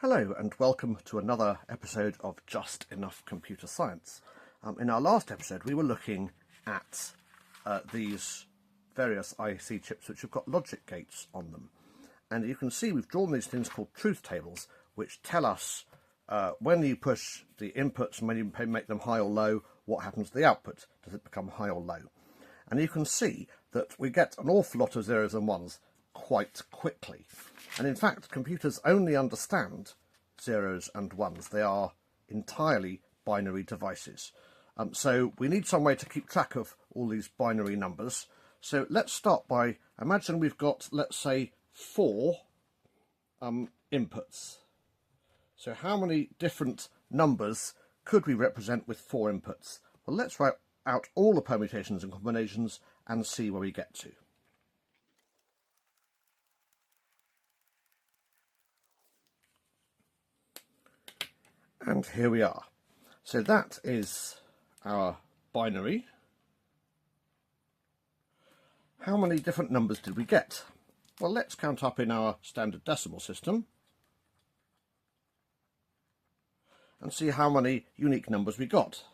Hello and welcome to another episode of Just Enough Computer Science. In our last episode we were looking at these various IC chips which have got logic gates on them. And you can see we've drawn these things called truth tables which tell us when you push the inputs and when you make them high or low, what happens to the output. Does it become high or low? And you can see that we get an awful lot of zeros and ones quite quickly. And in fact, computers only understand zeros and ones. They are entirely binary devices. So we need some way to keep track of all these binary numbers. So let's start by, imagine we've got, let's say, 4 inputs. So how many different numbers could we represent with 4 inputs? Well, let's write out all the permutations and combinations and see where we get to. And here we are. So that is our binary. How many different numbers did we get? Well, let's count up in our standard decimal system and see how many unique numbers we got.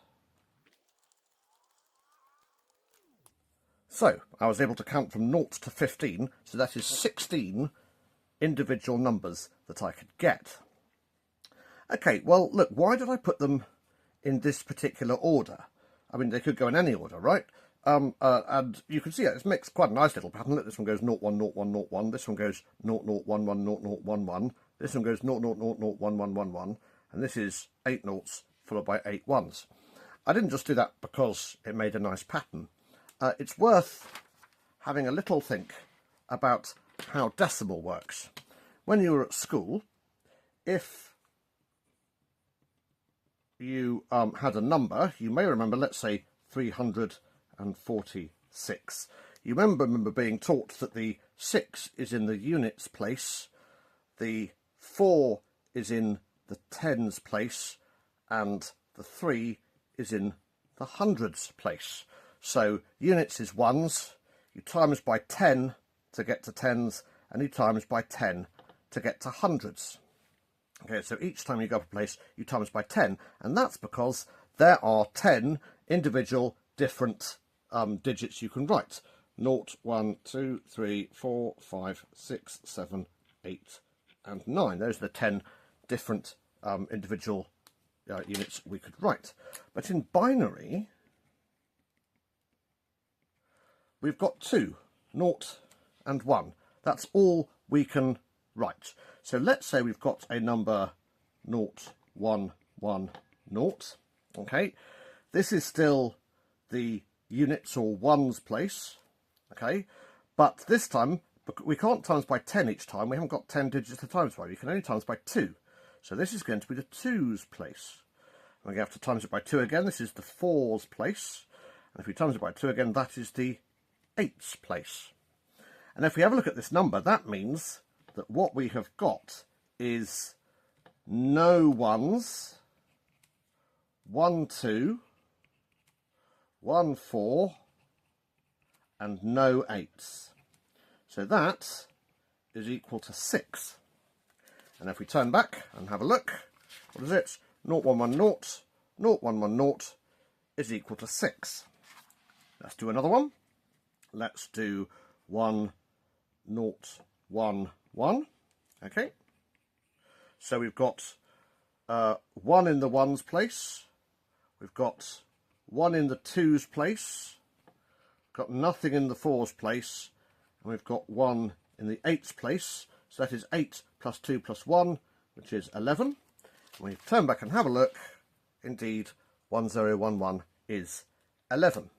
So I was able to count from 0 to 15, so that is 16 individual numbers that I could get. Okay, well, look, why did I put them in this particular order? I mean, they could go in any order, right? And you can see it makes quite a nice little pattern. Look, this one goes 0, 1, 0, 1, 0, 1. This one goes 0, 0, 1, 1, 0, 0, 1, 1. This one goes 0, 0, 0, 0, 1, 1, 1, 1. And this is 8 noughts followed by 8 ones. I didn't just do that because it made a nice pattern. It's worth having a little think about how decimal works. When you were at school, if you had a number, you may remember, let's say 346. You remember being taught that the 6 is in the units place, the 4 is in the tens place, and the 3 is in the hundreds place. So units is ones, you times by 10 to get to tens, and you times by 10 to get to hundreds. Okay, so each time you go up a place, you times by 10, and that's because there are 10 individual different digits you can write. 0, 1, 2, 3, 4, 5, 6, 7, 8, and 9. Those are the 10 different individual units we could write. But in binary, we've got 2, 0 and 1. That's all we can write. So let's say we've got a number 0, 1, 1, 0. Okay, this is still the units or ones place. Okay, but this time we can't times by 10 each time. We haven't got 10 digits to times by. We can only times by 2. So this is going to be the 2's place. And we have to times it by 2 again. This is the 4's place. And if we times it by 2 again, that is the 8's place. And if we have a look at this number, that means that what we have got is no ones, 1, 2, 1, 4, and no 8s. So that is equal to 6. And if we turn back and have a look, what is it? 0, 1, 1, 0, 0, 1, 1, 0 is equal to 6. Let's do another one. Let's do 1, 0, 1, 1. Okay. So we've got 1 in the 1's place. We've got 1 in the 2's place. Got nothing in the 4's place. And we've got 1 in the 8's place. So that is 8 plus 2 plus 1, which is 11. When we turn back and have a look, indeed, 1011 is 11.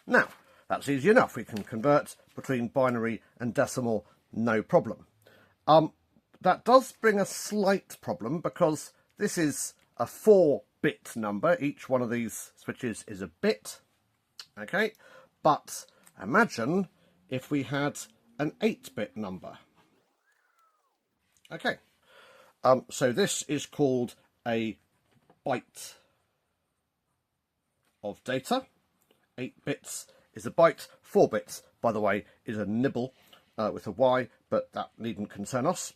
Now, that's easy enough. We can convert between binary and decimal, no problem. That does bring a slight problem because this is a 4-bit number. Each one of these switches is a bit. Okay, but imagine if we had an 8-bit number. Okay, so this is called a byte of data. 8 bits is a byte. 4 bits, by the way, is a nibble with a Y, but that needn't concern us.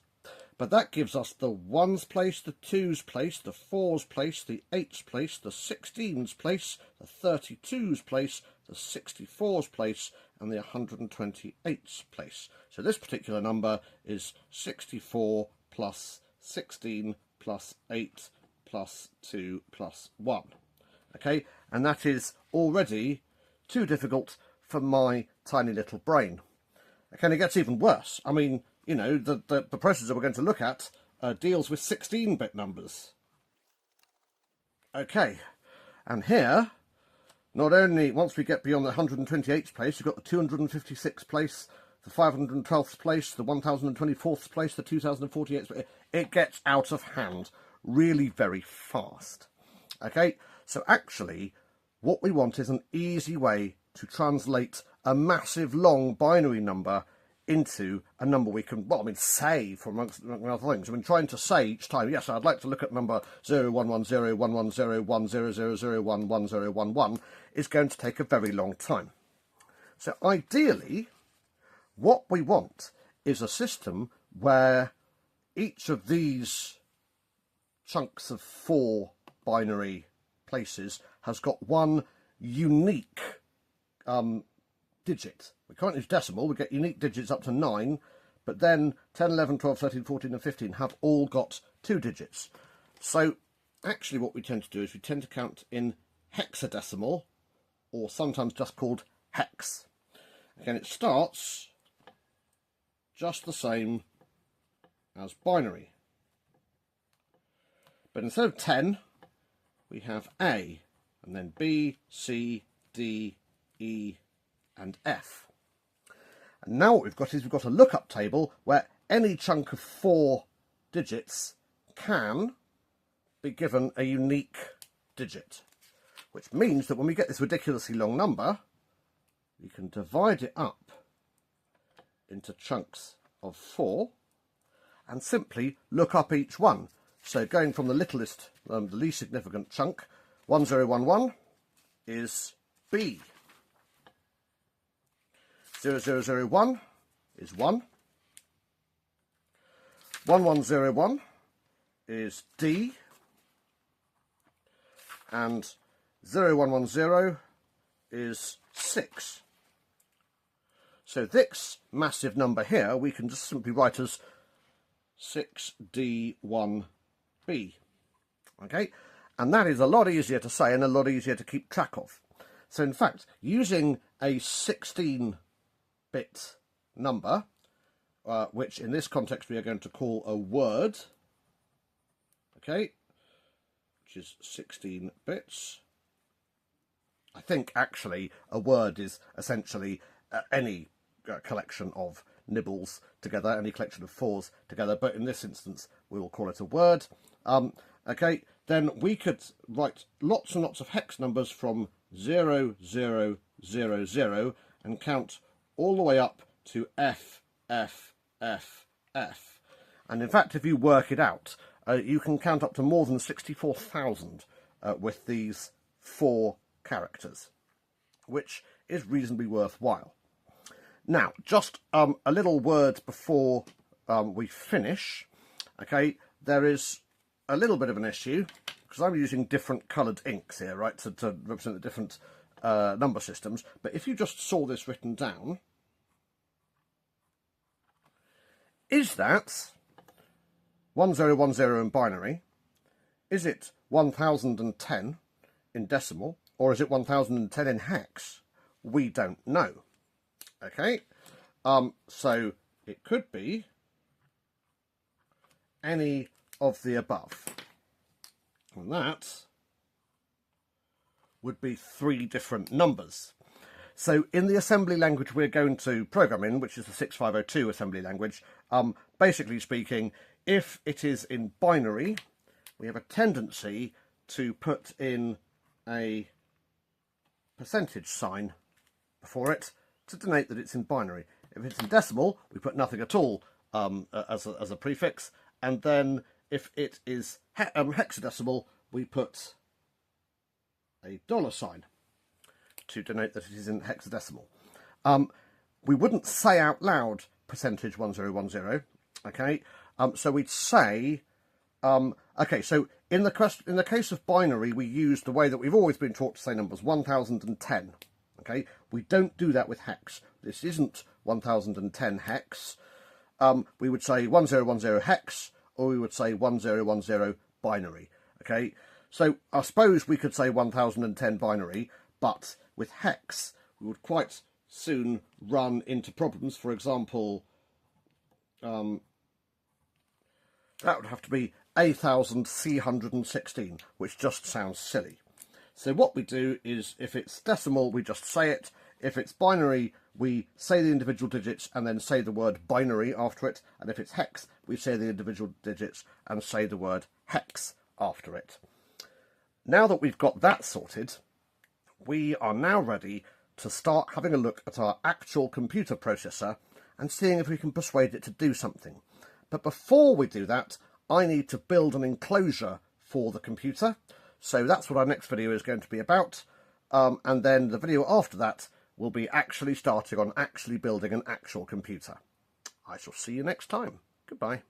but that gives us the 1's place, the 2's place, the 4's place, the 8's place, the 16's place, the 32's place, the 64's place, and the 128's place. So this particular number is 64 plus 16 plus 8 plus 2 plus 1. Okay, and that is already too difficult for my tiny little brain. Okay, and it gets even worse. I mean, you know, the processor we're going to look at deals with 16-bit numbers. Okay, and here, not only once we get beyond the 128th place, you've got the 256th place, the 512th place, the 1024th place, the 2048th place. It gets out of hand really very fast. Okay, so actually what we want is an easy way to translate a massive long binary number into a number we can, well, I mean, say, for amongst other things. I mean, trying to say each time, yes, I'd like to look at number 0110110100011011 is going to take a very long time. So ideally, what we want is a system where each of these chunks of 4 binary places has got one unique digit. We can't use decimal, we get unique digits up to 9, but then 10, 11, 12, 13, 14 and 15 have all got 2 digits. So actually what we tend to do is we tend to count in hexadecimal, or sometimes just called hex. Again, it starts just the same as binary. But instead of 10, we have A, and then B, C, D, E, and F. And now what we've got is we've got a lookup table where any chunk of 4 digits can be given a unique digit, which means that when we get this ridiculously long number, we can divide it up into chunks of 4 and simply look up each one. So going from the littlest, the least significant chunk, 1011 is B. 0001 is 1. 1101 is D. And 0110 is 6. So this massive number here we can just simply write as 6D1B. Okay, and that is a lot easier to say and a lot easier to keep track of. So in fact, using a 16-bit number, which in this context we are going to call a word, okay, which is 16 bits. I think actually a word is essentially any collection of nibbles together, any collection of 4s together, but in this instance we will call it a word. Okay, then we could write lots and lots of hex numbers from 0000 and count all the way up to F. And in fact, if you work it out, you can count up to more than 64,000 with these 4 characters, which is reasonably worthwhile. Now, just a little word before we finish. Okay, there is a little bit of an issue because I'm using different coloured inks here, right, to represent the different number systems. But if you just saw this written down, is that 1010 in binary? Is it 1010 in decimal? Or is it 1010 in hex? We don't know. Okay, so it could be any of the above. And that would be 3 different numbers. So in the assembly language we're going to program in, which is the 6502 assembly language, basically speaking, if it is in binary, we have a tendency to put in a percentage sign before it to denote that it's in binary. If it's in decimal, we put nothing at all as a prefix, and then if it is hexadecimal, we put a $sign to denote that it is in hexadecimal. We wouldn't say out loud percentage 1010, okay, So we'd say, okay, so in the case of binary, we use the way that we've always been taught to say numbers, 1010. Okay, we don't do that with hex. This isn't 1010 hex. We would say 1010 hex, or we would say 1010 binary. Okay, so I suppose we could say 1010 binary, but with hex, we would quite soon run into problems. For example, that would have to be 8316, which just sounds silly. So what we do is, if it's decimal, we just say it. If it's binary, we say the individual digits and then say the word binary after it. And if it's hex, we say the individual digits and say the word hex after it. Now that we've got that sorted, we are now ready to start having a look at our actual computer processor and seeing if we can persuade it to do something. But before we do that, I need to build an enclosure for the computer. So that's what our next video is going to be about. And then the video after that will be actually starting on actually building an actual computer. I shall see you next time. Goodbye.